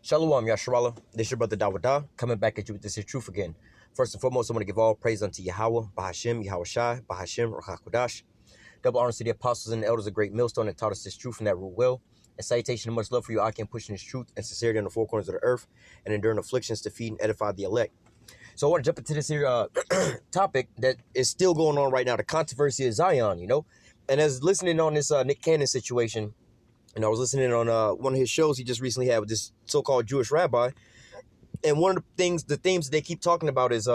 Shalom, Yasharallah. This is your brother Dawada, coming back at you with this is truth again. First and foremost, I want to give all praise unto Yahweh, Bahashim, Yahweh Shai, Bahashim, Rachakodash. Double honors to the apostles and the elders of Great Millstone that taught us this truth and that rule well. And salutation and much love for you, I can push in this truth and sincerity on the four corners of the earth and enduring afflictions to feed and edify the elect. So I want to jump into this here topic that is still going on right now, the controversy of Zion, And as listening on this Nick Cannon situation, and I was listening on one of his shows he just recently had with this so-called Jewish rabbi. And one of the themes they keep talking about is,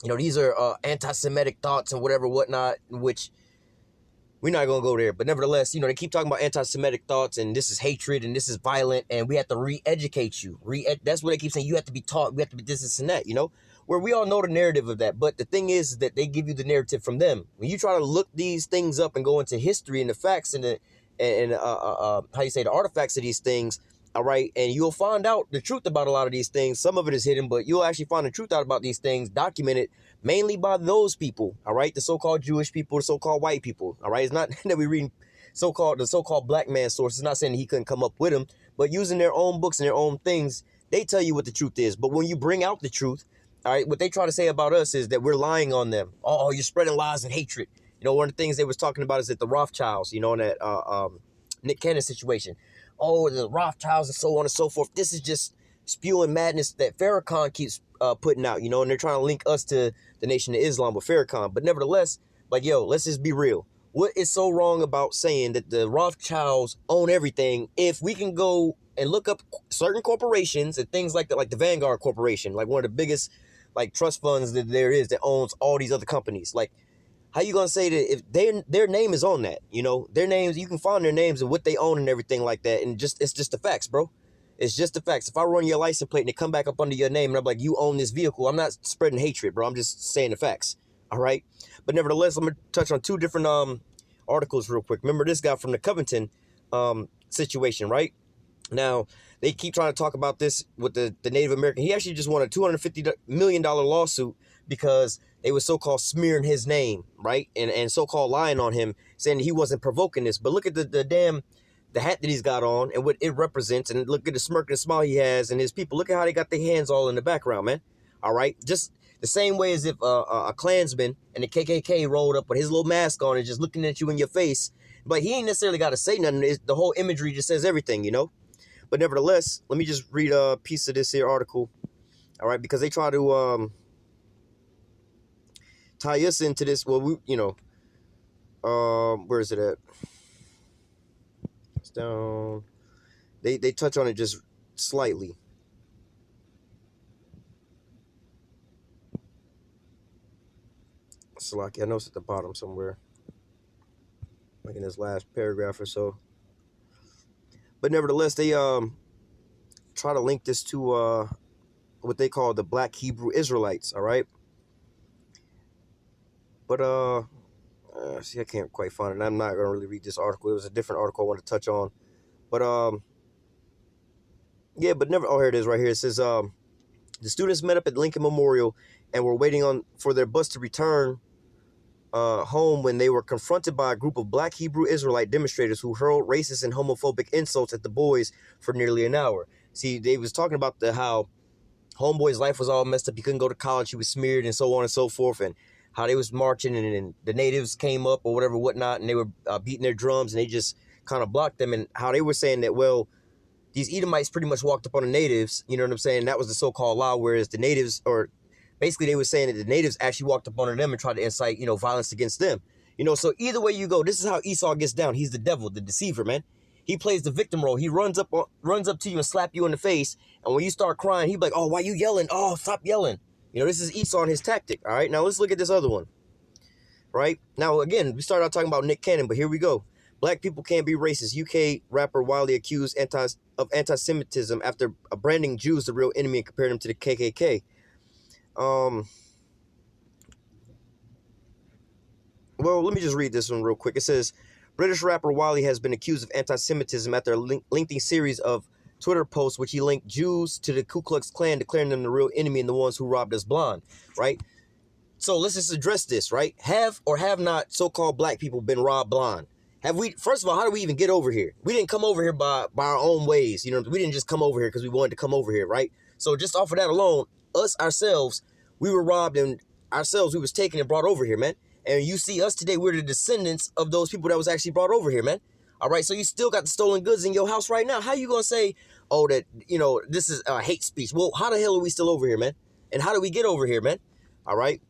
these are anti-Semitic thoughts and whatnot, which we're not going to go there. But nevertheless, they keep talking about anti-Semitic thoughts and this is hatred and this is violent and we have to re-educate you. That's what they keep saying. You have to be taught. We have to be this and that, where we all know the narrative of that. But the thing is that they give you the narrative from them. When you try to look these things up and go into history and the facts and the artifacts of these things, all right, and you'll find out the truth about a lot of these things. Some of it is hidden, but you'll actually find the truth out about these things documented mainly by those people, all right, the so-called Jewish people, the so-called white people, all right. It's not that we read the so-called black man sources. It's not saying that he couldn't come up with them, but using their own books and their own things, they tell you what the truth is. But when you bring out the truth, all right, what they try to say about us is that we're lying on them. Oh, you're spreading lies and hatred. One of the things they was talking about is that the Rothschilds, in that Nick Cannon situation. Oh, the Rothschilds and so on and so forth. This is just spewing madness that Farrakhan keeps putting out, and they're trying to link us to the Nation of Islam with Farrakhan. But nevertheless, let's just be real. What is so wrong about saying that the Rothschilds own everything if we can go and look up certain corporations and things like that, like the Vanguard Corporation, like one of the biggest trust funds that there is that owns all these other companies. How you gonna say that if their name is on that? Their names, you can find their names and what they own and everything like that, and it's just the facts, bro. It's just the facts. If I run your license plate and it come back up under your name and I'm like, you own this vehicle, I'm not spreading hatred, bro. I'm just saying the facts. All right. But nevertheless, I'm gonna touch on two different articles real quick. Remember this guy from the Covington situation, right? Now they keep trying to talk about this with the Native American. He actually just won a $250 million lawsuit because they were so-called smearing his name, right? And so-called lying on him, saying he wasn't provoking this. But look at the hat that he's got on and what it represents. And look at the smirk and smile he has and his people. Look at how they got their hands all in the background, man. All right? Just the same way as if a Klansman and the KKK rolled up with his little mask on and just looking at you in your face. But he ain't necessarily got to say nothing. The whole imagery just says everything, But nevertheless, let me just read a piece of this here article. All right? Because they try to tie us into this. Well, where is it at? It's down. They touch on it just slightly. Salaki, I know it's at the bottom somewhere, like in this last paragraph or so. But nevertheless, they try to link this to what they call the Black Hebrew Israelites. All right. But, see, I can't quite find it. I'm not going to really read this article. It was a different article I wanted to touch on. But, yeah, but never. Oh, here it is right here. It says, the students met up at Lincoln Memorial and were waiting for their bus to return home when they were confronted by a group of Black Hebrew Israelite demonstrators who hurled racist and homophobic insults at the boys for nearly an hour. See, they was talking about how homeboy's life was all messed up. He couldn't go to college. He was smeared and so on and so forth. And how they was marching and the natives came up or whatnot, and they were beating their drums and they just kind of blocked them. And how they were saying that, well, these Edomites pretty much walked up on the natives, you know what I'm saying? That was the so-called lie, whereas the natives, or basically they were saying that the natives actually walked up on them and tried to incite, violence against them. So either way you go, this is how Esau gets down. He's the devil, the deceiver, man. He plays the victim role. He runs up to you and slap you in the face. And when you start crying, he'd be like, oh, why you yelling? Oh, stop yelling. This is Esau and his tactic. All right, now let's look at this other one. Right? Now, again, we started out talking about Nick Cannon, but here we go. Black people can't be racist. UK rapper widely accused of anti-Semitism after branding Jews the real enemy and comparing them to the KKK. Well, let me just read this one real quick. It says, British rapper Wiley has been accused of anti-Semitism after a lengthy series of Twitter posts which he linked Jews to the Ku Klux Klan, declaring them the real enemy and the ones who robbed us blind, right? So let's just address this, right? Have or have not so-called black people been robbed blind? Have we, first of all, how did we even get over here? We didn't come over here by our own ways. You know, we didn't just come over here because we wanted to come over here, right? So just off of that alone, us ourselves, we were robbed, and ourselves, we was taken and brought over here, man. And you see us today, we're the descendants of those people that was actually brought over here, man. All right, so you still got the stolen goods in your house right now. How you gonna say, oh, that, you know, this is hate speech? Well, how the hell are we still over here, man? And how do we get over here, man? All right.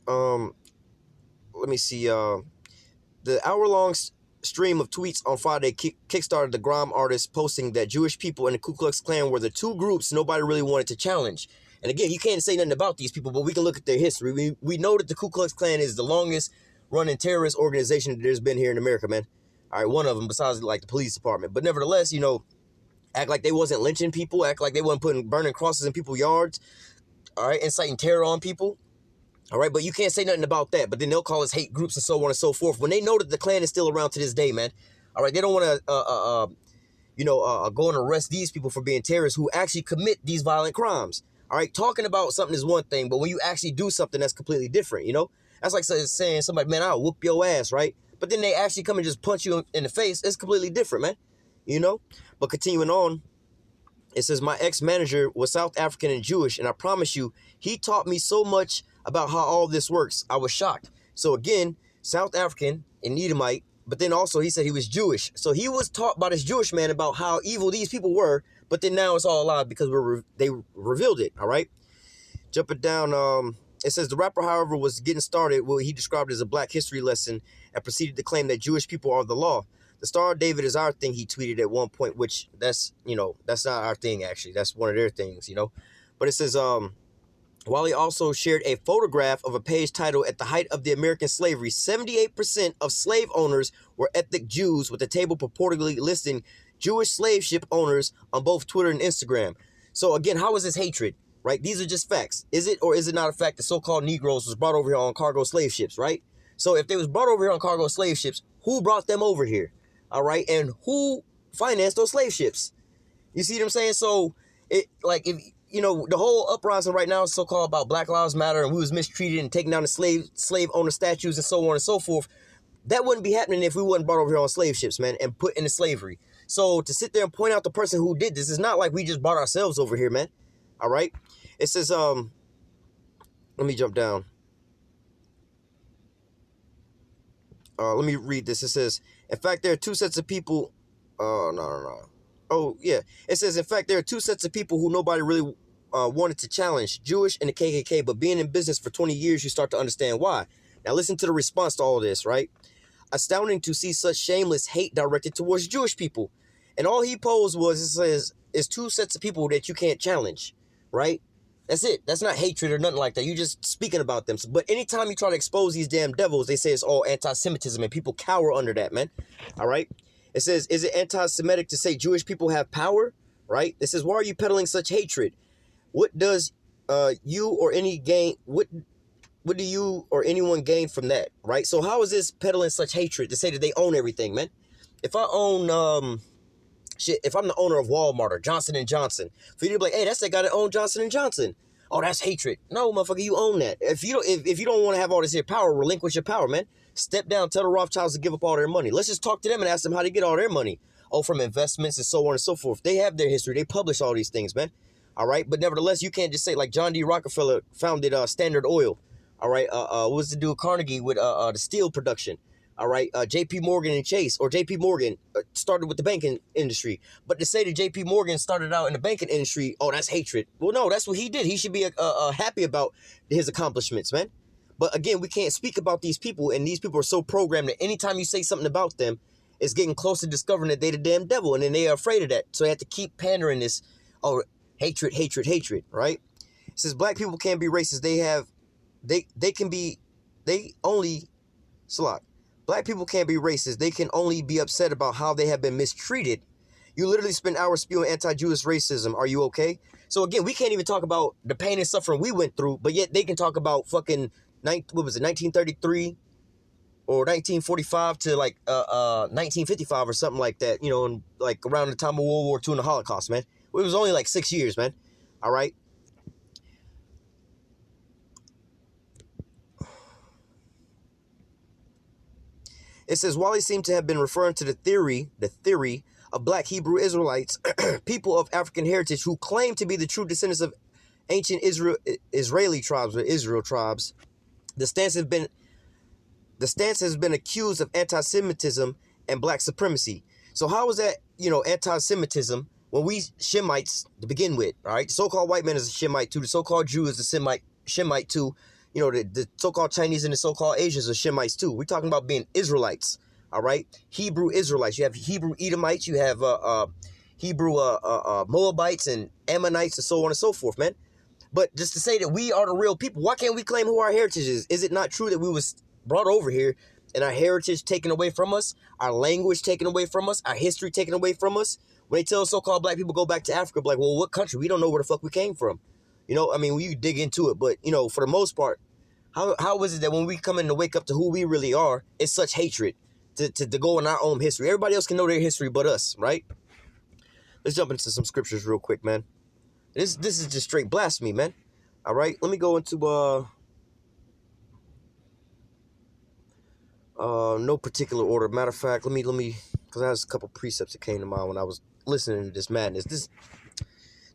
Let me see. The hour-long stream of tweets on Friday kickstarted the grime artist posting that Jewish people and the Ku Klux Klan were the two groups nobody really wanted to challenge. And again, you can't say nothing about these people, but we can look at their history. We know that the Ku Klux Klan is the longest running terrorist organization that there's been here in America, man. All right, one of them besides like the police department. But nevertheless, you know, act like they wasn't lynching people, act like they wasn't burning crosses in people's yards, all right, inciting terror on people. All right, but you can't say nothing about that. But then they'll call us hate groups and so on and so forth when they know that the Klan is still around to this day, man. All right, they don't want to, go and arrest these people for being terrorists who actually commit these violent crimes. All right, talking about something is one thing, but when you actually do something, that's completely different, you know? That's like saying somebody, man, I'll whoop your ass, right? But then they actually come and just punch you in the face. It's completely different, man, you know? But continuing on, it says, my ex-manager was South African and Jewish, and I promise you, he taught me so much about how all this works. I was shocked. So again, South African and Edomite, but then also he said he was Jewish. So he was taught by this Jewish man about how evil these people were, but then now it's all a lie because they revealed it, all right? Jumping down, it says the rapper, however, was getting started what he described as a black history lesson and proceeded to claim that Jewish people are the law. The Star of David is our thing, he tweeted at one point, which that's not our thing, actually. That's one of their things, you know? But it says, while he also shared a photograph of a page titled, At the Height of the American Slavery, 78% of slave owners were ethnic Jews, with the table purportedly listing Jewish slave ship owners on both Twitter and Instagram. So again, how is this hatred, right? These are just facts. Is it or is it not a fact that so-called Negroes was brought over here on cargo slave ships, right? So if they was brought over here on cargo slave ships, who brought them over here, all right? And who financed those slave ships? You see what I'm saying? So it, like, if you know, the whole uprising right now is so-called about Black Lives Matter and who was mistreated and taking down the slave owner statues and so on and so forth. That wouldn't be happening if we wasn't brought over here on slave ships, man, and put into slavery. So to sit there and point out the person who did this, is not like we just brought ourselves over here, man. All right. It says, let me jump down. Let me read this. It says, in fact, there are two sets of people. No. Oh, yeah. It says, in fact, there are two sets of people who nobody really wanted to challenge, Jewish and the KKK. But being in business for 20 years, you start to understand why. Now, listen to the response to all this, right? Astounding to see such shameless hate directed towards Jewish people. And all he posed was, it says, is two sets of people that you can't challenge, right? That's it. That's not hatred or nothing like that. You're just speaking about them. But anytime you try to expose these damn devils, they say it's all anti-Semitism, and people cower under that, man. All right? It says, is it anti-Semitic to say Jewish people have power? Right? It says, why are you peddling such hatred? What does you or any gain? What do you or anyone gain from that? Right? So how is this peddling such hatred to say that they own everything, man? If I own if I'm the owner of Walmart or Johnson & Johnson, for you to be like, hey, that's that guy that owned Johnson & Johnson. Oh, that's hatred. No, motherfucker, you own that. If you don't want to have all this here power, relinquish your power, man. Step down, tell the Rothschilds to give up all their money. Let's just talk to them and ask them how they get all their money. Oh, from investments and so on and so forth. They have their history. They publish all these things, man. All right. But nevertheless, you can't just say like John D. Rockefeller founded Standard Oil. All right. What was the dude Carnegie with the steel production? All right. J.P. Morgan and Chase, or J.P. Morgan started with the banking industry. But to say that J.P. Morgan started out in the banking industry, oh, that's hatred. Well, no, that's what he did. He should be happy about his accomplishments, man. But again, we can't speak about these people, and these people are so programmed that anytime you say something about them, it's getting close to discovering that they the damn devil, and then they are afraid of that. So they have to keep pandering this, oh, hatred, right? It says black people can't be racist. Black people can't be racist. They can only be upset about how they have been mistreated. You literally spend hours spewing anti-Jewish racism. Are you okay? So again, we can't even talk about the pain and suffering we went through, but yet they can talk about fucking 1933 or 1945 to like 1955 or something like that, you know, and like around the time of World War II and the Holocaust, man. It was only like 6 years, man. All right. It says, while he seemed to have been referring to the theory of black Hebrew Israelites, people of African heritage who claim to be the true descendants of ancient Israeli tribes or Israel tribes, the stance has been accused of anti-Semitism and black supremacy. So how is that, anti-Semitism when we Shemites to begin with, all right? The so-called white man is a Shemite too. The so-called Jew is a Shemite too. The so-called Chinese and the so-called Asians are Shemites too. We're talking about being Israelites, all right? Hebrew Israelites. You have Hebrew Edomites. You have Hebrew Moabites and Ammonites and so on and so forth, man. But just to say that we are the real people, why can't we claim who our heritage is? Is it not true that we was brought over here and our heritage taken away from us, our language taken away from us, our history taken away from us? When they tell so-called black people go back to Africa, like, well, what country? We don't know where the fuck we came from. You dig into it, but, for the most part, how is it that when we come in to wake up to who we really are, it's such hatred to go in our own history? Everybody else can know their history but us, right? Let's jump into some scriptures real quick, man. This is just straight blasphemy, man. All right, let me go into no particular order. Matter of fact, let me because there's a couple precepts that came to mind when I was listening to this madness. This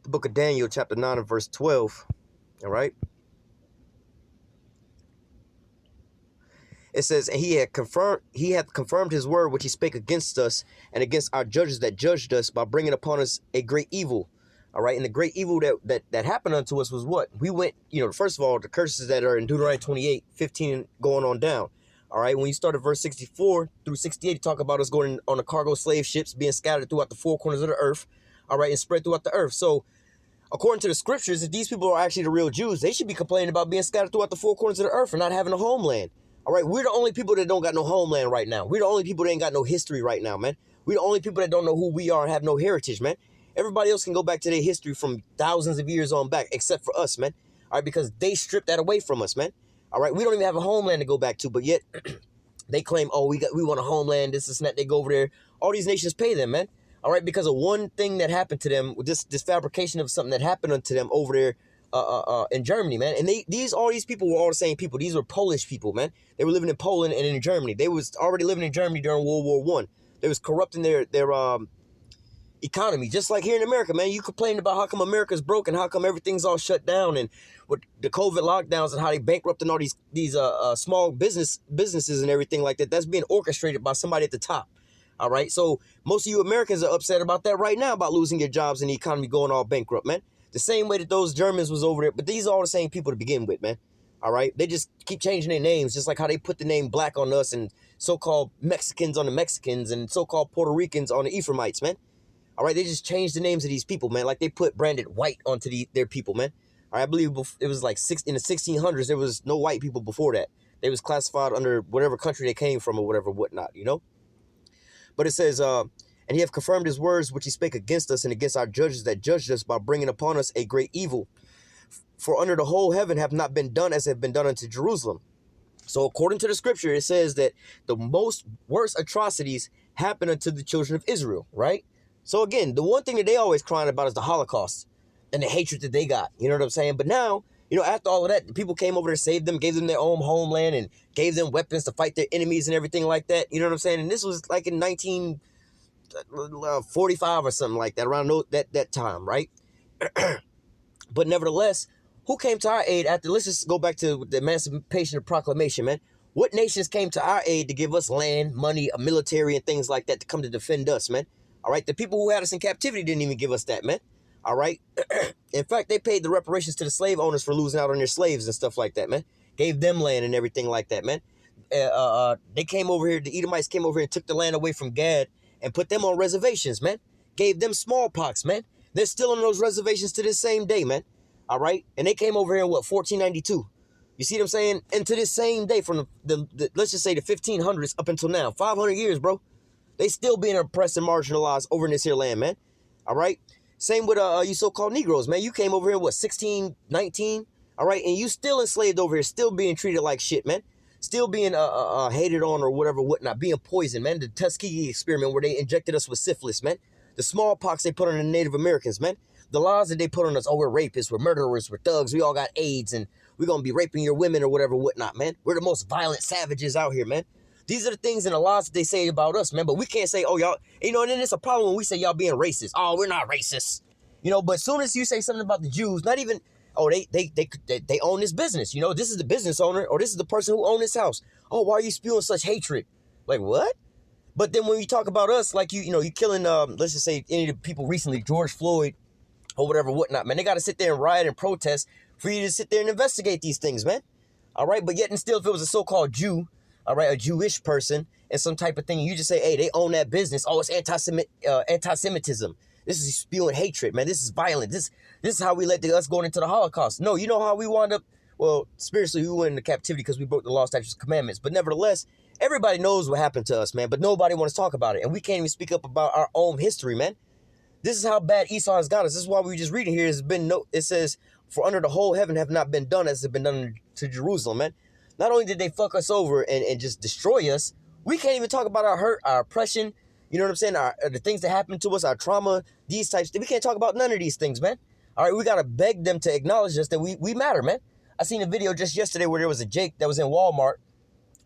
the book of Daniel, chapter 9 and verse 12. All right. It says, and he had confirmed his word which he spake against us and against our judges that judged us by bringing upon us a great evil. All right, and the great evil that happened unto us was what? We went, first of all, the curses that are in Deuteronomy 28:15 going on down. All right, when you start at verse 64 through 68, you talk about us going on the cargo slave ships, being scattered throughout the four corners of the earth, all right, and spread throughout the earth. So, according to the scriptures, if these people are actually the real Jews, they should be complaining about being scattered throughout the four corners of the earth and not having a homeland. All right, we're the only people that don't got no homeland right now. We're the only people that ain't got no history right now, man. We're the only people that don't know who we are and have no heritage, man. Everybody else can go back to their history from thousands of years on back, except for us, man. All right, because they stripped that away from us, man. All right, we don't even have a homeland to go back to, but yet they claim, oh, we want a homeland, this and that. They go over there. All these nations pay them, man. All right, because of one thing that happened to them, this fabrication of something that happened unto them over there in Germany, man. And all these people were all the same people. These were Polish people, man. They were living in Poland and in Germany. They was already living in Germany during World War I. They was corrupting their economy, just like here in America, man. You complain about how come America's broke and how come everything's all shut down, and with the COVID lockdowns and how they bankrupting all these small businesses and everything like that. That's being orchestrated by somebody at the top. All right, so most of you Americans are upset about that right now, about losing your jobs and the economy going all bankrupt, man. The same way that those Germans was over there, but these are all the same people to begin with, man. All right, they just keep changing their names, just like how they put the name black on us and so-called Mexicans on the Mexicans and so-called Puerto Ricans on the Ephraimites, man. All right, they just changed the names of these people, man. Like they put branded white onto their people, man. All right, I believe it was like in the 1600s, there was no white people before that. They was classified under whatever country they came from or whatever, whatnot, But it says, and he have confirmed his words which he spake against us and against our judges that judged us by bringing upon us a great evil. For under the whole heaven have not been done as have been done unto Jerusalem. So according to the scripture, it says that the most worst atrocities happen unto the children of Israel, right? So again, the one thing that they always crying about is the Holocaust and the hatred that they got. You know what I'm saying? But now, after all of that, the people came over to save them, gave them their own homeland, and gave them weapons to fight their enemies and everything like that. You know what I'm saying? And this was like in 1945 or something like that, around that time, right? But nevertheless, who came to our aid after? Let's just go back to the Emancipation Proclamation, man. What nations came to our aid to give us land, money, a military, and things like that to come to defend us, man? All right, the people who had us in captivity didn't even give us that, man. All right. In fact, they paid the reparations to the slave owners for losing out on their slaves and stuff like that, man. Gave them land and everything like that, man. They came over here, the Edomites came over here and took the land away from Gad and put them on reservations, man. Gave them smallpox, man. They're still on those reservations to this same day, man. All right. And they came over here in 1492. You see what I'm saying? And to this same day, from the let's just say the 1500s up until now, 500 years, bro. They still being oppressed and marginalized over in this here land, man. All right. Same with you so-called Negroes, man. You came over here, 1619? All right. And you still enslaved over here, still being treated like shit, man. Still being hated on or whatever, whatnot, being poisoned, man. The Tuskegee experiment where they injected us with syphilis, man. The smallpox they put on the Native Americans, man. The laws that they put on us, oh, we're rapists, we're murderers, we're thugs, we all got AIDS, and we're going to be raping your women or whatever, whatnot, man. We're the most violent savages out here, man. These are the things and the lies that they say about us, man. But we can't say, oh, y'all, you know, and then it's a problem when we say y'all being racist. Oh, we're not racist. You know, but as soon as you say something about the Jews, not even, oh, they own this business. You know, this is the business owner, or this is the person who owned this house. Oh, why are you spewing such hatred? Like, what? But then when you talk about us, like you know, you killing, let's just say any of the people recently, George Floyd or whatever, whatnot, man. They got to sit there and riot and protest for you to sit there and investigate these things, man. All right, but yet and still, if it was a so-called Jew, all right, a Jewish person and some type of thing, you just say, hey, they own that business. Oh, it's anti-Semitism. This is spewing hatred, man. This is violent. This is how we let us going into the Holocaust. No, you know how we wound up? Well, spiritually, we went into captivity because we broke the law, statutes, and commandments. But nevertheless, everybody knows what happened to us, man. But nobody wants to talk about it. And we can't even speak up about our own history, man. This is how bad Esau has got us. This is why we just reading here. It says, for under the whole heaven have not been done as have been done to Jerusalem, man. Not only did they fuck us over and just destroy us, we can't even talk about our hurt, our oppression, you know what I'm saying? The things that happened to us, our trauma, these types. We can't talk about none of these things, man. All right, we got to beg them to acknowledge us that we matter, man. I seen a video just yesterday where there was a Jake that was in Walmart,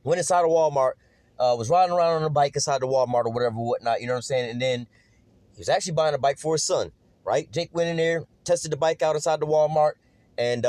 went inside of Walmart, was riding around on a bike inside the Walmart or whatever, whatnot, you know what I'm saying? And then he was actually buying a bike for his son, right? Jake went in there, tested the bike out inside the Walmart, and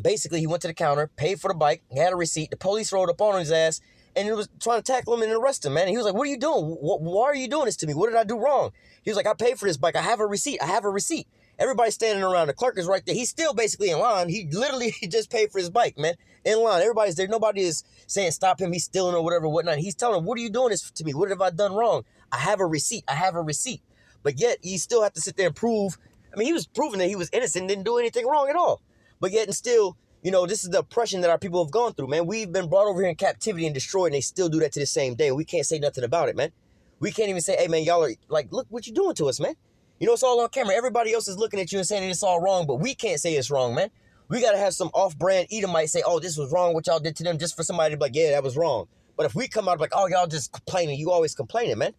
basically he went to the counter, paid for the bike, he had a receipt. The police rolled up on his ass, and it was trying to tackle him and arrest him, man. And he was like, what are you doing? Why are you doing this to me? What did I do wrong? He was like, I paid for this bike. I have a receipt. I have a receipt. Everybody's standing around. The clerk is right there. He's still basically in line. He literally just paid for his bike, man. In line. Everybody's there. Nobody is saying stop him. He's stealing or whatever, whatnot. He's telling him, what are you doing this to me? What have I done wrong? I have a receipt. I have a receipt. But yet, you still have to sit there and prove. I mean, he was proving that he was innocent, didn't do anything wrong at all. But yet and still, you know, this is the oppression that our people have gone through, man. We've been brought over here in captivity and destroyed, and they still do that to this same day. We can't say nothing about it, man. We can't even say, hey, man, y'all are, like, look what you're doing to us, man. You know, it's all on camera. Everybody else is looking at you and saying it's all wrong, but we can't say it's wrong, man. We got to have some off-brand Edomite say, oh, this was wrong, what y'all did to them, just for somebody to be like, yeah, that was wrong. But if we come out like, oh, y'all just complaining, you always complaining, man.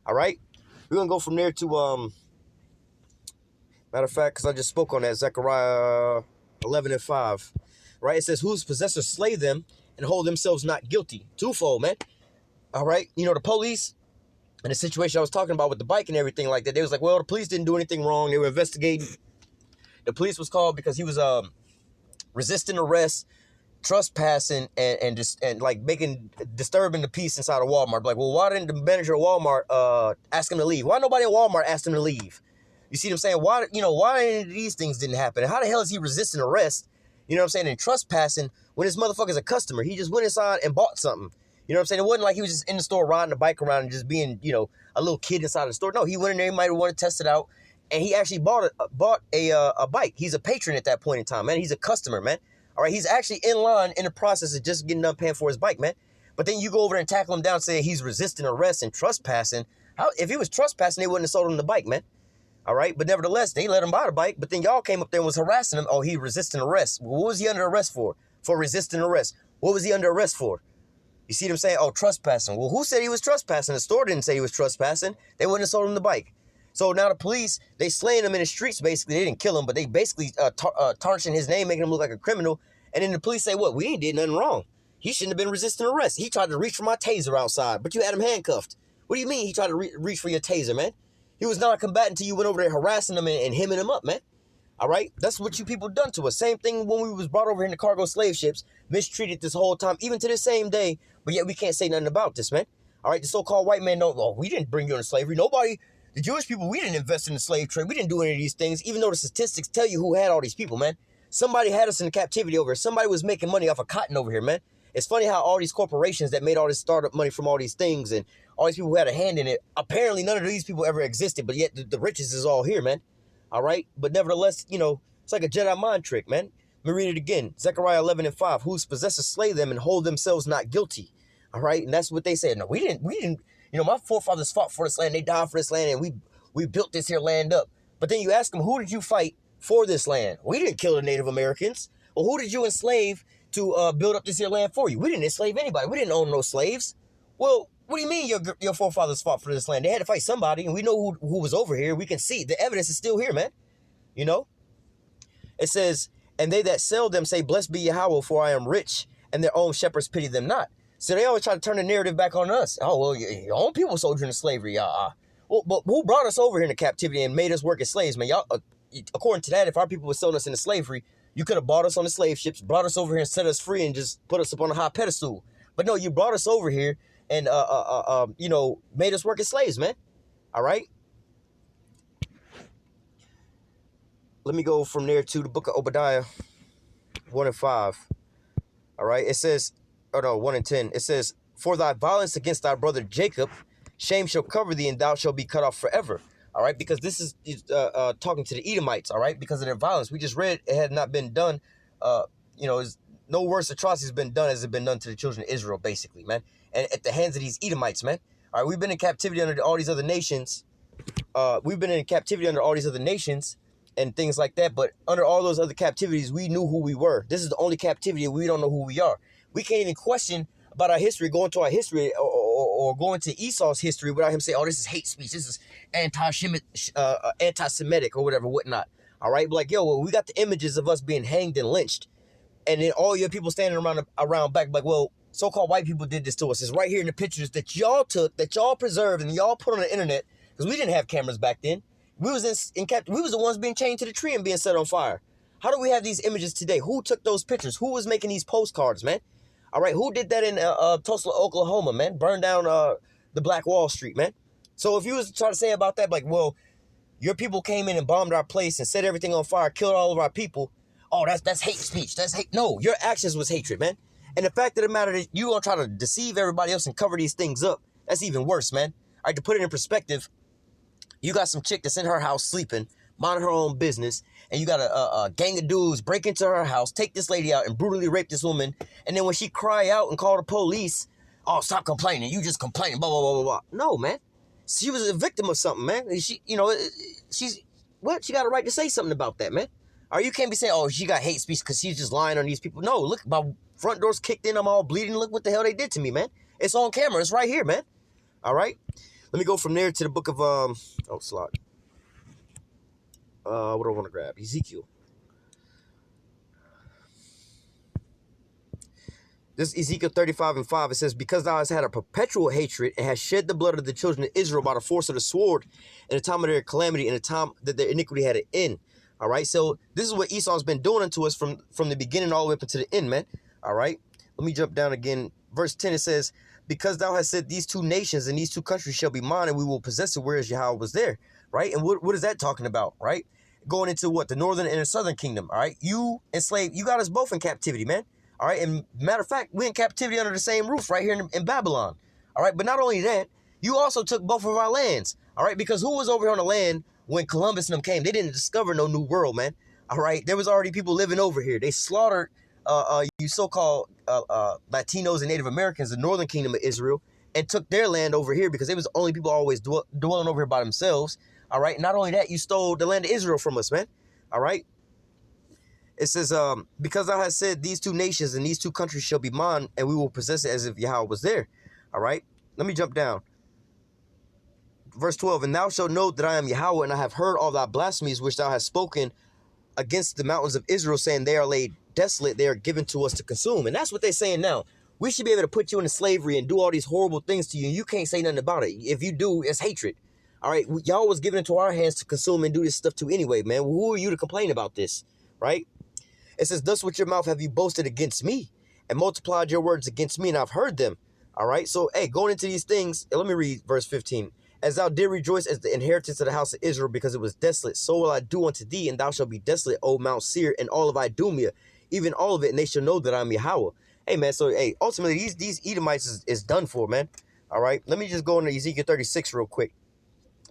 All right? We're going to go from there to, matter of fact, because I just spoke on that, Zechariah 11:5. Right? It says, whose possessors slay them and hold themselves not guilty. Twofold, man. All right? You know, the police, in the situation I was talking about with the bike and everything like that, they was like, well, the police didn't do anything wrong. They were investigating. The police was called because he was resisting arrest, trespassing, and disturbing the peace inside of Walmart. Like, well, why didn't the manager of Walmart ask him to leave? Why nobody at Walmart asked him to leave? You see what I'm saying? Why any of these things didn't happen? And how the hell is he resisting arrest? You know what I'm saying? And trespassing when this motherfucker's a customer. He just went inside and bought something. You know what I'm saying? It wasn't like he was just in the store riding a bike around and just being, you know, a little kid inside the store. No, he went in there. He might have wanted to test it out. And he actually bought a bike. He's a patron at that point in time, man. He's a customer, man. All right, he's actually in line in the process of just getting done paying for his bike, man. But then you go over there and tackle him down saying he's resisting arrest and trespassing. If he was trespassing, they wouldn't have sold him the bike, man. All right, but nevertheless, they let him buy the bike, but then y'all came up there and was harassing him. Oh, he resisting arrest. Well, what was he under arrest for? For resisting arrest. What was he under arrest for? You see what I'm saying? Oh, trespassing. Well, who said he was trespassing? The store didn't say he was trespassing. They wouldn't have sold him the bike. So now the police, they slaying him in the streets, basically. They didn't kill him, but they basically tarnishing his name, making him look like a criminal. And then the police say, what? We ain't did nothing wrong. He shouldn't have been resisting arrest. He tried to reach for my taser outside, but you had him handcuffed. What do you mean he tried to reach for your taser, man? He was not a combatant until you went over there harassing him and hemming him up, man. All right? That's what you people done to us. Same thing when we was brought over here in the cargo slave ships, mistreated this whole time, even to this same day, but yet we can't say nothing about this, man. All right? The so-called white man don't, oh, we didn't bring you into slavery. Nobody, the Jewish people, we didn't invest in the slave trade. We didn't do any of these things, even though the statistics tell you who had all these people, man. Somebody had us in captivity over here. Somebody was making money off of cotton over here, man. It's funny how all these corporations that made all this startup money from all these things and all these people who had a hand in it, apparently none of these people ever existed, but yet the riches is all here, man. All right? But nevertheless, you know, it's like a Jedi mind trick, man. Let me read it again. Zechariah 11:5, whose possessors slay them and hold themselves not guilty. All right? And that's what they said. No, we didn't, you know, my forefathers fought for this land. They died for this land, and we built this here land up. But then you ask them, who did you fight for this land? We didn't kill the Native Americans. Well, who did you enslave to build up this here land for you? We didn't enslave anybody. We didn't own no slaves. Well, what do you mean your forefathers fought for this land? They had to fight somebody, and we know who was over here. We can see. The evidence is still here, man. You know? It says, and they that sell them say, blessed be Yahweh, for I am rich, and their own shepherds pity them not. So they always try to turn the narrative back on us. Oh, well, your own people sold you into slavery. Well, but who brought us over here into captivity and made us work as slaves, man? Y'all, according to that, if our people were selling us into slavery, you could have bought us on the slave ships, brought us over here and set us free and just put us up on a high pedestal. But no, you brought us over here and, you know, made us work as slaves, man. All right? Let me go from there to the book of Obadiah 1 and 5. All right? It says, oh no, 1 and 10. It says, for thy violence against thy brother Jacob, shame shall cover thee, and thou shalt be cut off forever. All right, because this is talking to the Edomites, all right, because of their violence. We just read it had not been done, you know, no worse atrocities been done as it been done to the children of Israel, basically, man. And at the hands of these Edomites, man. All right, we've been in captivity under all these other nations. We've been in captivity under all these other nations and things like that. But under all those other captivities, we knew who we were. This is the only captivity we don't know who we are. We can't even question about our history, going to our history or going to Esau's history without him saying, oh, this is hate speech. This is anti-Semitic or whatever, whatnot. All right. Like, yo, well, we got the images of us being hanged and lynched. And then all your people standing around back like, well, so-called white people did this to us. It's right here in the pictures that y'all took, that y'all preserved, and y'all put on the internet because we didn't have cameras back then. We was we was the ones being chained to the tree and being set on fire. How do we have these images today? Who took those pictures? Who was making these postcards, man? All right, who did that in Tulsa, Oklahoma, man? Burned down the Black Wall Street, man. So if you was to try to say about that, like, well, your people came in and bombed our place and set everything on fire, killed all of our people. Oh, that's hate speech. That's hate. No, your actions was hatred, man. And the fact of the matter is you gonna try to deceive everybody else and cover these things up. That's even worse, man. All right, to put it in perspective, you got some chick that's in her house sleeping, minding her own business, and you got a gang of dudes break into her house, take this lady out, and brutally rape this woman. And then when she cry out and call the police, oh, stop complaining. You just complaining, blah, blah, blah, blah, blah. No, man. She was a victim of something, man. She, you know, she's, what? She got a right to say something about that, man. Or you can't be saying, oh, she got hate speech because she's just lying on these people. No, look, my front door's kicked in. I'm all bleeding. Look what the hell they did to me, man. It's on camera. It's right here, man. All right. Let me go from there to the book of, what do I want to grab? Ezekiel. This Ezekiel 35 and 5, it says, because thou hast had a perpetual hatred and hast shed the blood of the children of Israel by the force of the sword in the time of their calamity and the time that their iniquity had an end. All right, so this is what Esau's been doing unto us from the beginning all the way up to the end, man. All right, let me jump down again. Verse 10, it says, because thou hast said these two nations and these two countries shall be mine and we will possess it, whereas Yahweh was there, right? And what is that talking about, right? Going into what? The northern and the southern kingdom, all right? You enslaved, you got us both in captivity, man. All right, and matter of fact, we're in captivity under the same roof right here in Babylon. All right, but not only that, you also took both of our lands, all right? Because who was over here on the land when Columbus and them came? They didn't discover no new world, man. All right, there was already people living over here. They slaughtered you so-called Latinos and Native Americans, the northern kingdom of Israel, and took their land over here because they was the only people always dwelling over here by themselves. All right, not only that, you stole the land of Israel from us, man. All right. It says, because thou hast said these two nations and these two countries shall be mine, and we will possess it as if Yahweh was there. All right. Let me jump down. Verse 12, and thou shalt know that I am Yahweh, and I have heard all thy blasphemies which thou hast spoken against the mountains of Israel, saying they are laid desolate, they are given to us to consume. And that's what they're saying now. We should be able to put you into slavery and do all these horrible things to you, and you can't say nothing about it. If you do, it's hatred. All right, y'all was given into our hands to consume and do this stuff to anyway, man. Who are you to complain about this, right? It says, thus with your mouth have you boasted against me and multiplied your words against me, and I've heard them. All right, so, hey, going into these things, let me read verse 15. As thou did rejoice as the inheritance of the house of Israel, because it was desolate, so will I do unto thee, and thou shalt be desolate, O Mount Seir, and all of Idumea, even all of it, and they shall know that I'm Yahweh. Hey, man, so, hey, ultimately, these Edomites is done for, man. All right, let me just go into Ezekiel 36 real quick.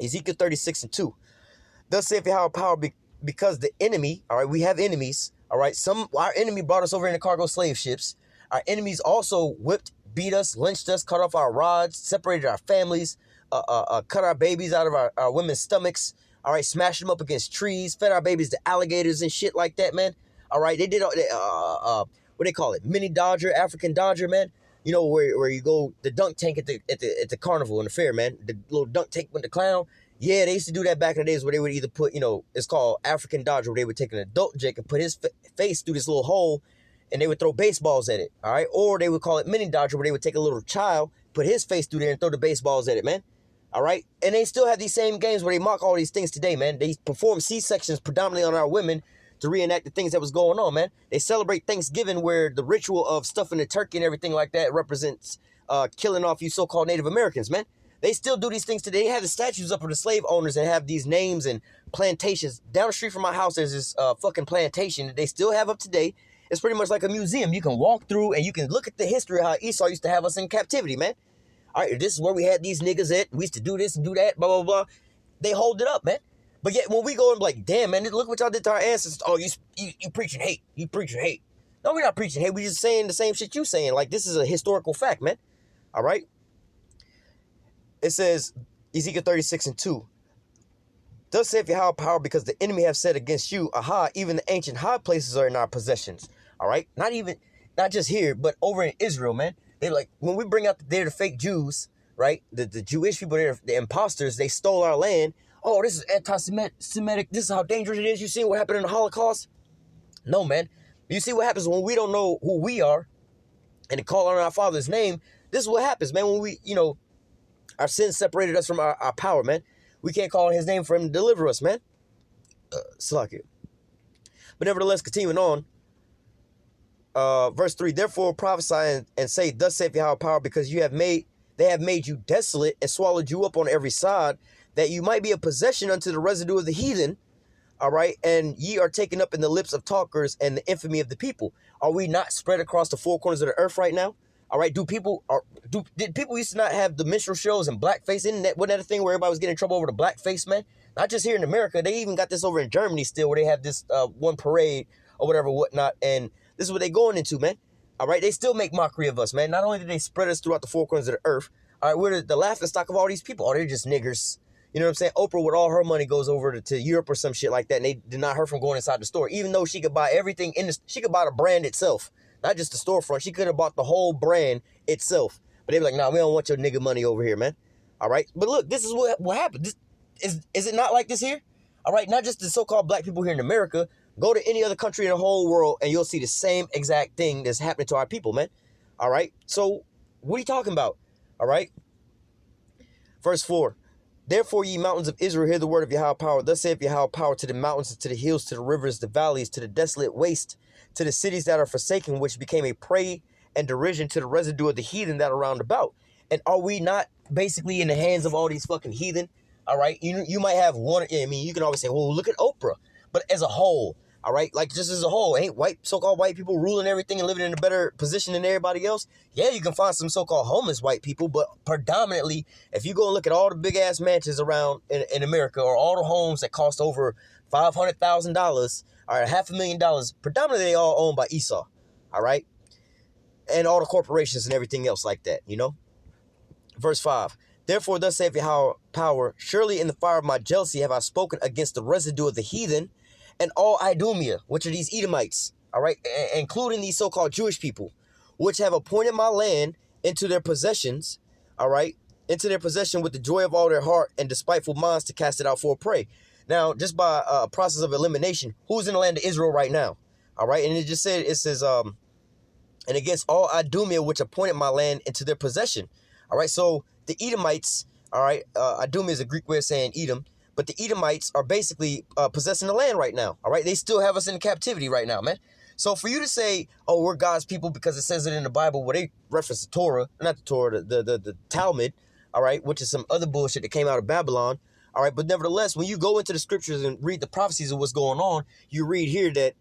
Ezekiel 36 and 2. Thus saith Yahweh power, because the enemy, all right, we have enemies, all right, our enemy brought us over in the cargo slave ships. Our enemies also whipped, beat us, lynched us, cut off our rods, separated our families, cut our babies out of our women's stomachs, all right, smashed them up against trees, fed our babies to alligators and shit like that, man. All right, they did, what they call it, mini Dodger, African Dodger, man. You know, where you go, the dunk tank at the carnival in the fair, man. The little dunk tank with the clown. Yeah, they used to do that back in the days where they would either put, you know, it's called African Dodger, where they would take an adult Jake and put his face through this little hole and they would throw baseballs at it, all right? Or they would call it mini dodger, where they would take a little child, put his face through there, and throw the baseballs at it, man. All right? And they still have these same games where they mock all these things today, man. They perform C-sections predominantly on our women to reenact the things that was going on, man. They celebrate Thanksgiving, where the ritual of stuffing the turkey and everything like that represents killing off you so-called Native Americans, man. They still do these things today. They have the statues up of the slave owners and have these names and plantations. Down the street from my house, there's this fucking plantation that they still have up today. It's pretty much like a museum. You can walk through and you can look at the history of how Esau used to have us in captivity, man. All right, this is where we had these niggas at. We used to do this and do that, blah, blah, blah. They hold it up, man. But yet when we go and be like, damn, man, look what y'all did to our ancestors. Oh, you preaching hate. You preaching hate. No, we're not preaching hate. We're just saying the same shit you saying. Like, this is a historical fact, man. All right? It says, Ezekiel 36:2. Thus saith Yahweh power, because the enemy have said against you, aha, even the ancient high places are in our possessions. All right? Not just here, but over in Israel, man. They like, when we bring out they're the fake Jews, right? The Jewish people, they're the imposters. They stole our land. Oh, this is anti-Semitic. This is how dangerous it is. You see what happened in the Holocaust? No, man. You see what happens when we don't know who we are and call on our Father's name. This is what happens, man, when we, our sins separated us from our power, man. We can't call on his name for him to deliver us, man. Slack it. But nevertheless, continuing on. Verse 3, therefore prophesy and say, thus saith Yahweh power, because they have made you desolate and swallowed you up on every side, that you might be a possession unto the residue of the heathen. All right, and ye are taken up in the lips of talkers and the infamy of the people. Are we not spread across the four corners of the earth right now? All right, did people used to not have the minstrel shows and blackface? Wasn't that a thing where everybody was getting in trouble over the blackface, man? Not just here in America. They even got this over in Germany still, where they have this one parade or whatever, whatnot. And this is what they're going into, man. All right, they still make mockery of us, man. Not only did they spread us throughout the four corners of the earth, all right, we're the laughing stock of all these people. Oh, they're just niggers. You know what I'm saying? Oprah, with all her money, goes over to Europe or some shit like that, and they deny her from going inside the store, even though she could buy everything she could buy the brand itself, not just the storefront. She could have bought the whole brand itself. But they be like, nah, we don't want your nigga money over here, man. All right? But look, this is what happened. Is it not like this here? All right? Not just the so-called black people here in America. Go to any other country in the whole world, and you'll see the same exact thing that's happening to our people, man. All right? So, what are you talking about? All right? Verse 4. Therefore, ye mountains of Israel, hear the word of Yahweh power. Thus saith Yahweh power to the mountains, to the hills, to the rivers, the valleys, to the desolate waste, to the cities that are forsaken, which became a prey and derision to the residue of the heathen that are round about. And are we not basically in the hands of all these fucking heathen? All right? You might have one. I mean, you can always say, well, look at Oprah. But as a whole, all right, like just as a whole, ain't so-called white people ruling everything and living in a better position than everybody else? Yeah, you can find some so-called homeless white people, but predominantly, if you go and look at all the big-ass mansions around in America, or all the homes that cost over $500,000, or $500,000, predominantly they all owned by Esau, all right? And all the corporations and everything else like that, Verse 5. Therefore, thus saith Yahweh power, surely in the fire of my jealousy have I spoken against the residue of the heathen, and all Idumea, which are these Edomites, all right, including these so-called Jewish people, which have appointed my land into their possessions, all right, into their possession with the joy of all their heart and despiteful minds to cast it out for a prey. Now, just by a process of elimination, who's in the land of Israel right now? All right, and it says, and against all Idumea, which appointed my land into their possession. All right, so the Edomites, all right, Idumea is a Greek way of saying Edom, but the Edomites are basically possessing the land right now, all right? They still have us in captivity right now, man. So for you to say, oh, we're God's people because it says it in the Bible, where they reference the Torah, not the Torah, the Talmud, all right, which is some other bullshit that came out of Babylon, all right? But nevertheless, when you go into the scriptures and read the prophecies of what's going on, you read here that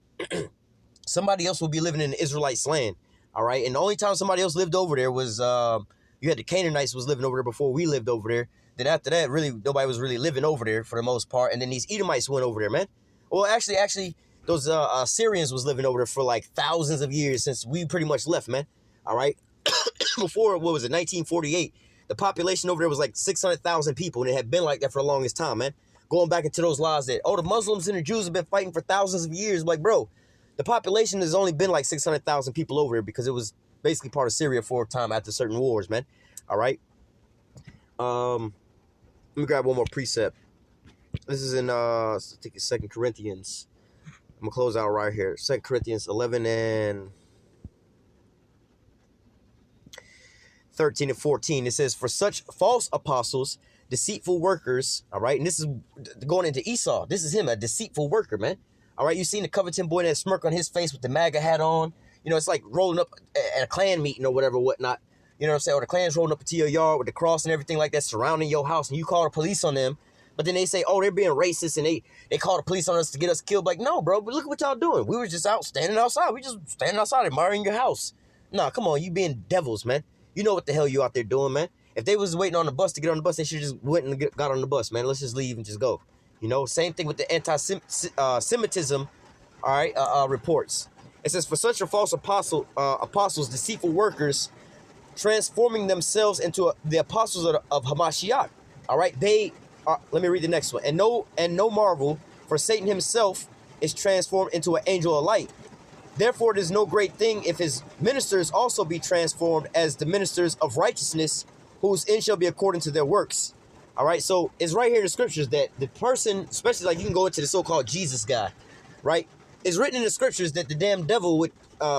somebody else will be living in the Israelites' land, all right? And the only time somebody else lived over there was, you had the Canaanites was living over there before we lived over there. Then after that, really, nobody was really living over there for the most part. And then these Edomites went over there, man. Well, actually, those Syrians was living over there for like thousands of years since we pretty much left, man. All right. Before, what was it, 1948, the population over there was like 600,000 people. And it had been like that for the longest time, man. Going back into those laws that, oh, the Muslims and the Jews have been fighting for thousands of years. Like, bro, the population has only been like 600,000 people over here because it was basically part of Syria for a time after certain wars, man. All right. Let me grab one more precept. This is in, I think it's 2 Corinthians. I'm going to close out right here. 2 Corinthians 11 and 13 and 14. It says, for such false apostles, deceitful workers, all right, and this is going into Esau. This is him, a deceitful worker, man. All right, you seen the Covington boy, that smirk on his face with the MAGA hat on. You know, it's like rolling up at a Klan meeting or whatever, whatnot. You know what I'm saying? Or the Klan's rolling up into your yard with the cross and everything like that surrounding your house, and you call the police on them. But then they say, oh, they're being racist, and they call the police on us to get us killed. Like, no, bro, but look at what y'all doing. We were just standing outside. We just standing outside admiring your house. Nah, come on, you being devils, man. You know what the hell you out there doing, man. If they was waiting on the bus to get on the bus, they should just went and got on the bus, man. Let's just leave and just go. You know, same thing with the anti-Semitism, all right, reports. It says, for such a false apostles, deceitful workers, transforming themselves into the apostles of Hamashiach. All right, they are, let me read the next one. And no marvel, for Satan himself is transformed into an angel of light. Therefore, it is no great thing if his ministers also be transformed as the ministers of righteousness, whose end shall be according to their works. All right, so it's right here in the scriptures that the person, especially like you can go into the so-called Jesus guy, right? It's written in the scriptures that the damn devil would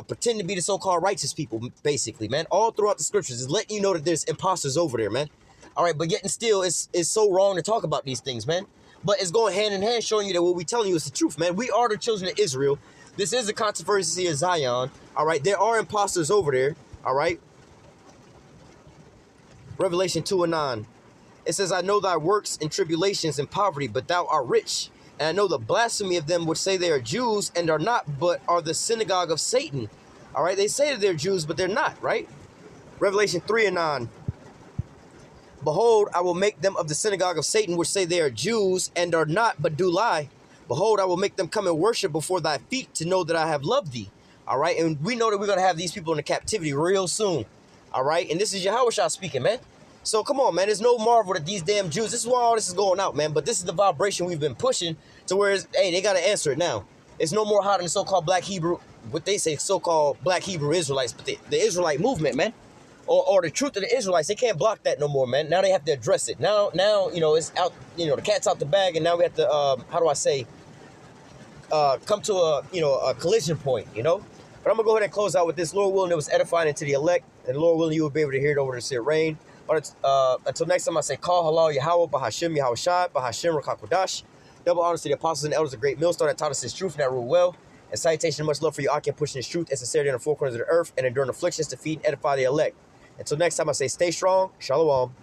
pretend to be the so-called righteous people, basically, man. All throughout the scriptures is letting you know that there's imposters over there, man. All right, but yet and still, it's so wrong to talk about these things, man. But it's going hand in hand, showing you that what we're telling you is the truth, man. We are the children of Israel. This is the controversy of Zion. All right, there are imposters over there. All right. Revelation 2 and 9. It says, I know thy works and tribulations and poverty, but thou art rich. And I know the blasphemy of them which say they are Jews and are not, but are the synagogue of Satan. All right, they say that they're Jews, but they're not, right? Revelation 3 and 9. Behold, I will make them of the synagogue of Satan, which say they are Jews and are not, but do lie. Behold, I will make them come and worship before thy feet to know that I have loved thee. All right, and we know that we're going to have these people in the captivity real soon. All right, and this is Yahushua speaking, man. So come on, man. There's no marvel that these damn Jews, this is why all this is going out, man. But this is the vibration we've been pushing to where, hey, they got to answer it now. It's no more hot in the so-called black Hebrew, what they say, so-called black Hebrew Israelites, but the Israelite movement, man. Or the truth of the Israelites, they can't block that no more, man. Now they have to address it. Now, you know, it's out, you know, the cat's out the bag, and now we have to, how do I say, come to a collision point, you know? But I'm going to go ahead and close out with this. Lord willing, it was edifying into the elect, and Lord willing, you will be able to hear it over the Sir Rain. But until next time, I say, call halal Yahweh, Bahashim Yahushai, Bahashim Rakakodash. Double honors to the apostles and elders of great millstone that taught us his truth and that rule well. And salutation and much love for you, Akim, pushing his truth and sincerity on the four corners of the earth and enduring afflictions to feed and edify the elect. Until next time, I say, stay strong. Shalom.